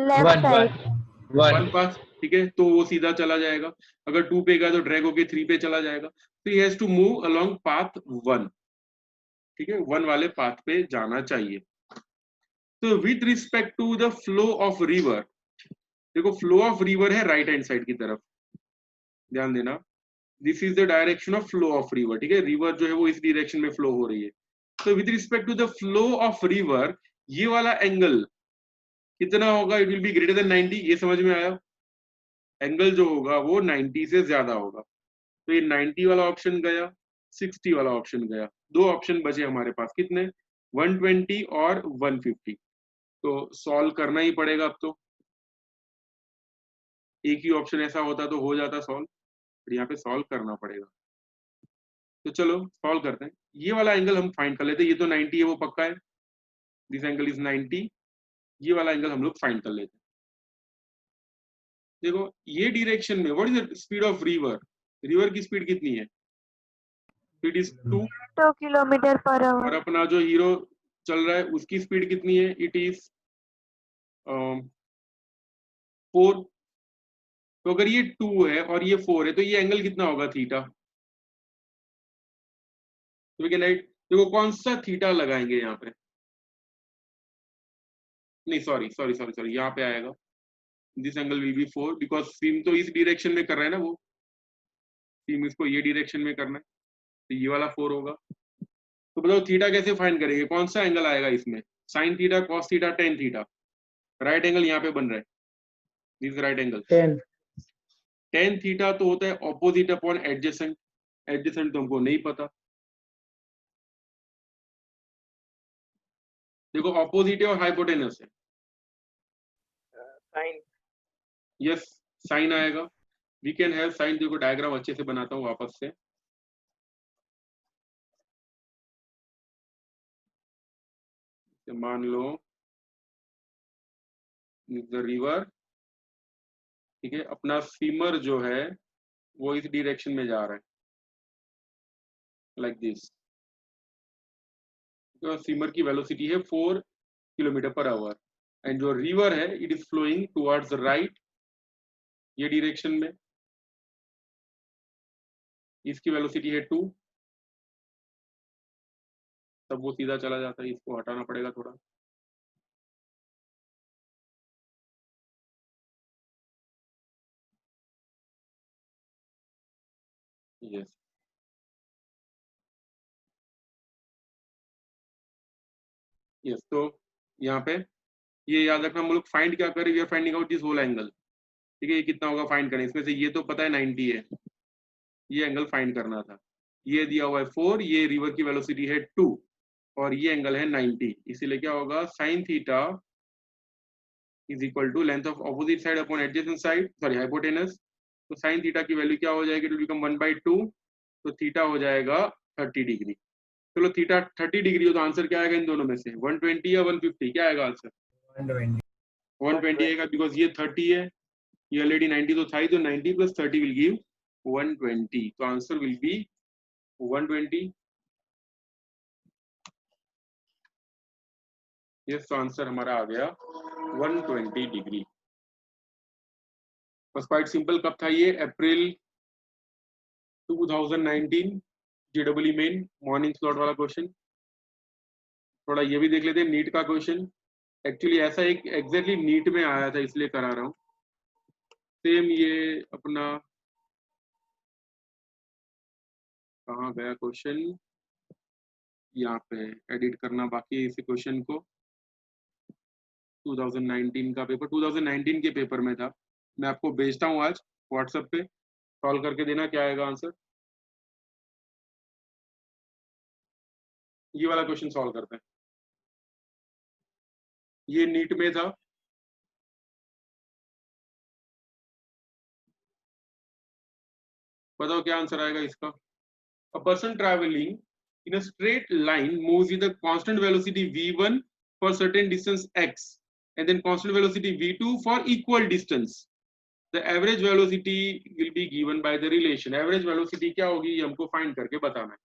Left one side. One 1 path, ठीक है, तो वो सीधा चला जाएगा। अगर 2 पे गया तो ड्रैग होके 3 पे चला जाएगा। तो he has to move along path 1, ठीक है, 1 वाले पाथ पे जाना चाहिए। तो with respect to the flow of river, देखो फ्लो ऑफ रिवर है राइट हैंड साइड की तरफ, ध्यान देना। This is the direction of flow of river, ठीक है, रिवर जो है वो इस डायरेक्शन में फ्लो हो रही है। तो with respect to the flow of river, ये वाला एंगल कितना होगा, it will be greater than 90, ये समझ में आया? एंगल जो होगा वो 90 से ज्यादा होगा। तो ये 90 वाला ऑप्शन गया, 60 वाला ऑप्शन गया, दो ऑप्शन बचे हमारे पास, कितने, 120 और 150। तो सॉल्व करना ही पड़ेगा अब तो, एक ही ऑप्शन ऐसा होता तो हो जाता सॉल्व, पर यहाँ पे सॉल्व करना पड़ेगा। तो चलो सॉल्व करते हैं। ये वाला एंगल हम फाइंड कर लेते हैं, ये तो 90 है वो पक्का है, दिस एंगल इज 90। ये वाला एंगल हम लोग फाइंड कर लेते हैं। देखो ये डायरेक्शन में what is the speed of river, river की स्पीड कितनी है, स्पीड इज 2, 2 kilometer per और hour. अपना जो हीरो चल रहा है उसकी स्पीड कितनी है, इट इज 4। तो अगर ये 2 है और ये 4 है तो ये एंगल कितना होगा, थीटा। तो वी कैन राइट, देखो कौन सा थीटा लगाएंगे यहाँ पे, नहीं सॉरी सॉरी सॉरी सॉरी, यहाँ पे आएगा this angle will be 4 because swim तो इस डायरेक्शन में कर रहा है ना, वो स्विम इसको ये डायरेक्शन में करना है, तो ये वाला 4 होगा। तो बताओ थीटा कैसे फाइंड करेंगे, कौन सा एंगल आएगा इसमें, sine theta, cos theta, tan theta. Right angle यहाँ पे बन रहा है, this right angle. 10 tan theta तो होता है ऑपोजिट अपॉन एडजेसेंट, एडजेसेंट तो हमको नहीं पता। देखो ऑपोजिट है और हाइपोटेनस है, साइन यस साइन आएगा, वी कैन हैव साइन। देखो डायग्राम अच्छे से बनाता हूँ वापस से। मान लो द रिवर, ठीक है, अपना स्विमर जो है वो इस डायरेक्शन में जा रहा है लाइक दिस, तो स्विमर की वेलोसिटी है 4 किलोमीटर पर आवर, एंड जो रिवर है it is flowing towards right, ये डायरेक्शन में, इसकी वेलोसिटी है 2, तब वो सीधा चला जाता है, इसको हटाना पड़ेगा थोड़ा। यस यस, तो यहाँ पे ये याद रखना, हम लोग फाइंड क्या करें, we are finding out this whole angle, ठीक है, ये कितना होगा फाइंड करें, इसमें से ये तो पता है 90 है, ये एंगल फाइंड करना था। ये दिया हुआ है 4, ये रिवर की वेलोसिटी है 2, और ये एंगल है 90, इसीलिए क्या होगा, sine theta is equal to length of opposite side upon adjacent side, sorry hypotenuse. तो साइन थीटा की वैल्यू क्या हो जाएगी, इट विल बिकम 1/2, तो थीटा हो जाएगा 30 डिग्री। चलो थीटा 30 डिग्री हो तो आंसर क्या आएगा इन दोनों में से, 120 या 150, क्या आएगा आंसर? 120. 120 आएगा, बिकॉज ये 30 है, ये ऑलरेडी 90 तो था ही, तो 90 + 30 विल गिव 120, तो आंसर विल बी 120। यस, तो आंसर हमारा आ गया 120 डिग्री। बस क्वाइट सिंपल, कब था ये, अप्रैल 2019 जेडब्ल्यू मेन मॉर्निंग स्लॉट वाला क्वेश्चन। थोड़ा ये भी देख लेते हैं नीट का क्वेश्चन, एक्चुअली ऐसा एक एग्जैक्टली नीट में आया था इसलिए करा रहा हूँ। सेम ये अपना कहाँ गया क्वेश्चन, यहाँ पे एडिट करना बाकी है इसी क्वेश्चन को। 2019 का पेपर 2019 के पेपर में था, मैं आपको भेजता हूँ आज व्हाट्सएप पे, सॉल्व करके देना क्या आएगा आंसर। ये वाला क्वेश्चन सॉल्व करते हैं, ये नीट में था। बताओ क्या आंसर आएगा इसका। A person travelling in a straight line moves with a constant velocity v1 for certain distance x and then constant velocity v2 for equal distance. The average velocity will be given by the relation. Average velocity क्या होगी ये हमको find करके बताना है।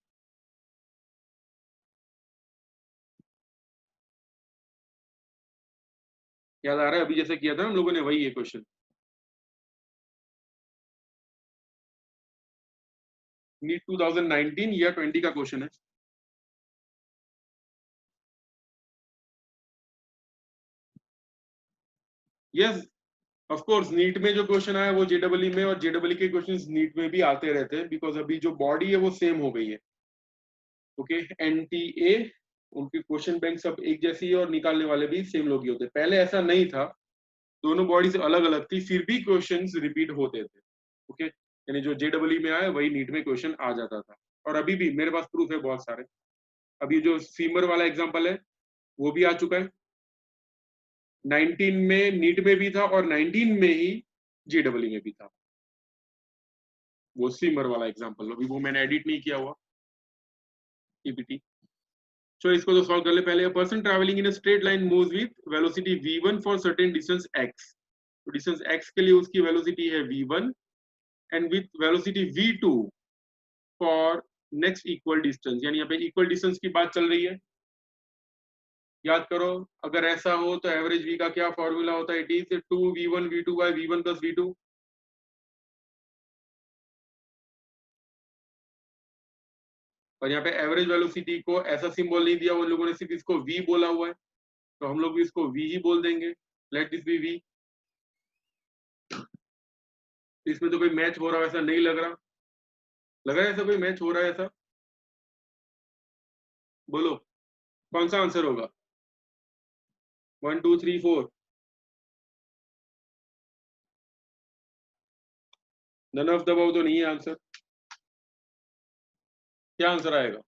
याद आ रहा है अभी जैसे किया था हम लोगों ने, वही है क्वेश्चन। नीट 2019 या 20 का क्वेश्चन है। यस ऑफ कोर्स, नीट में जो क्वेश्चन आया वो जेडब्ल्यू में, और जेडब्ल्यू के क्वेश्चंस नीट में भी आते रहते हैं, बिकॉज अभी जो बॉडी है वो सेम हो गई है। ओके, एनटीए उनकी क्वेश्चन बैंक सब एक जैसी है और निकालने वाले भी सेम लोग ही होते हैं। पहले ऐसा नहीं था, दोनों बॉडी से अलग अलग थी, फिर भी क्वेश्चंस रिपीट होते थे। ओके, यानी जो जेडब्ल्यू में आया वही नीट में क्वेश्चन आ जाता था, और अभी भी मेरे पास प्रूफ है बहुत सारे। अभी जो फीमर वाला एग्जांपल है वो भी आ चुका है, 19 में नीट में भी था और 19 में ही जेडब्ल्यू में भी था, वो फीमर वाला एग्जांपल। अभी वो मैंने एडिट नहीं किया हुआ पीपीटी। So इसको तो सॉल्व कर ले पहले। A person traveling in a straight line moves with velocity v1 for certain distance x. तो डिस्टेंस x के लिए उसकी वेलोसिटी है v1 and with velocity v2 for next equal distance, यानी यहाँ पे इक्वल डिस्टेंस की बात चल रही है। याद करो, अगर ऐसा हो तो एवरेज v का क्या फॉर्मूला होता है? It is 2v1 v2 by v1 plus v2। और यहाँ पे एवरेज वेलोसिटी को ऐसा सिंबल नहीं दिया, उन लोगों ने सिर्फ इसको v बोला हुआ है, तो हम लोग भी इसको v ही बोल देंगे। Let this be v। इसमें तो कोई मैच हो रहा है ऐसा नहीं लग रहा, लग रहा है ऐसा कोई मैच हो रहा है ऐसा? बोलो कौन सा आंसर होगा? 1 2 3 4। नन ऑफ द अबव तो नहीं है आंसर। क्या आंसर आएगा?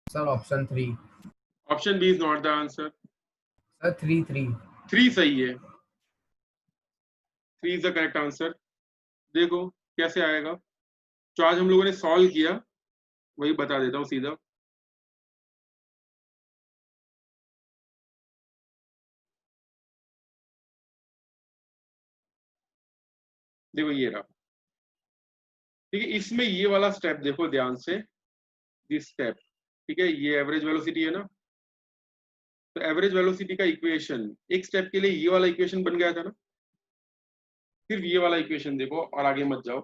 Sir, option 3. Option B is not the answer. Sir, 3 3. 3 सही है, 3 इज द करेक्ट आंसर। देखो कैसे आएगा, जो आज हम लोगों ने सॉल्व किया वही बता देता हूँ सीधा। देखो ये रहा, ठीक है, इसमें ये वाला स्टेप देखो ध्यान से, दिस स्टेप, ठीक है, ये एवरेज वेलोसिटी है ना, तो एवरेज वेलोसिटी का इक्वेशन एक स्टेप के लिए ये वाला इक्वेशन बन गया था ना। सिर्फ ये वाला इक्वेशन देखो और आगे मत जाओ,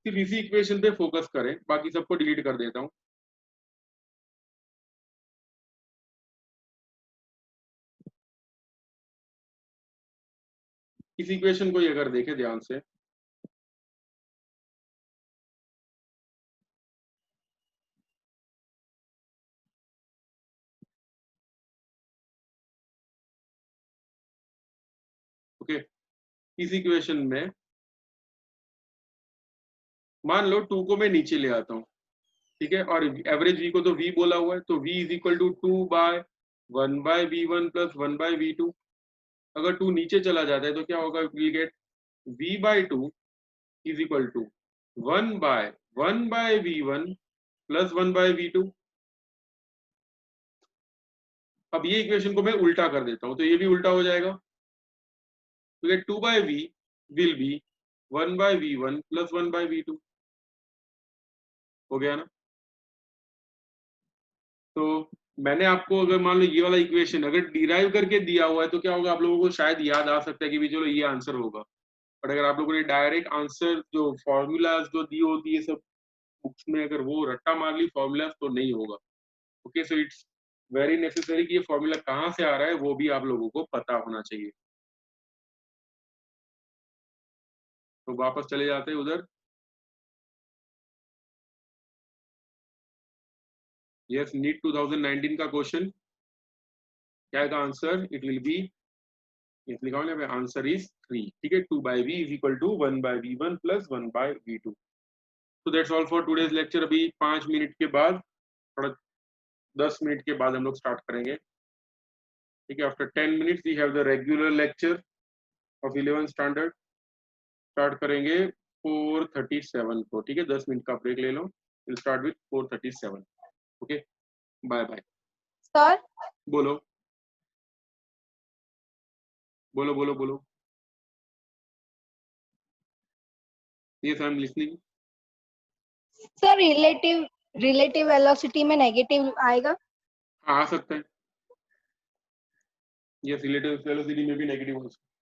सिर्फ इसी इक्वेशन पे फोकस करें, बाकी सबको डिलीट कर देता हूँ। इस इक्वेशन को ये अगर देखें ध्यान से, ओके, इस इक्वेशन में मान लो 2 को मैं नीचे ले आता हूँ, ठीक है, और एवरेज v को तो v बोला हुआ है, तो v is equal to 2 by 1 by v1 plus 1 by v2। अगर 2 नीचे चला जाता है तो क्या होगा? Will get v by 2 is equal to 1 by v1 plus 1 by v2। अब ये इक्वेशन को मैं उल्टा कर देता हूँ तो ये भी उल्टा हो जाएगा, तो get 2 by v will be 1 by v1 plus 1 by v2। हो गया ना? तो मैंने आपको अगर मान लो ये वाला इक्वेशन अगर डिराइव करके दिया हुआ है तो क्या होगा, आप लोगों को शायद याद आ सकता है कि भी चलो ये आंसर होगा। बट अगर आप लोगों ने डायरेक्ट आंसर जो फॉर्मूलाज जो दी होती है सब बुक्स में, अगर वो रट्टा मार ली फॉर्मूलाज तो नहीं होगा। Okay, so it's very necessary कि ये फॉर्मूला कहाँ से आ रहा है वो भी आप लोगों को पता होना चाहिए। तो वापस चले जाते हैं उधर। यस, नीट 2019 का क्वेश्चन क्या है का आंसर? इट विल बी, लिखा हुआ है आंसर इज 3, ठीक है, 2 by v is equal to 1 by v1 plus 1 by v2। So that's all for today's lecture. अभी 5 मिनट के बाद, थोड़ा 10 मिनट के बाद हम लोग स्टार्ट करेंगे, ठीक है. After 10 minutes we have the regular lecture of 11th standard. Start करेंगे 4:37 को, ठीक है. 10 मिनट का ब्रेक ले लो. We'll start with 4:37. Okay, bye bye. Sir बोलो बोलो बोलो बोलो. Yes, I am listening. Sir relative velocity में नेगेटिव आएगा. हाँ, आ सकता है. Yes, relative velocity में भी नेगेटिव हो सकता है.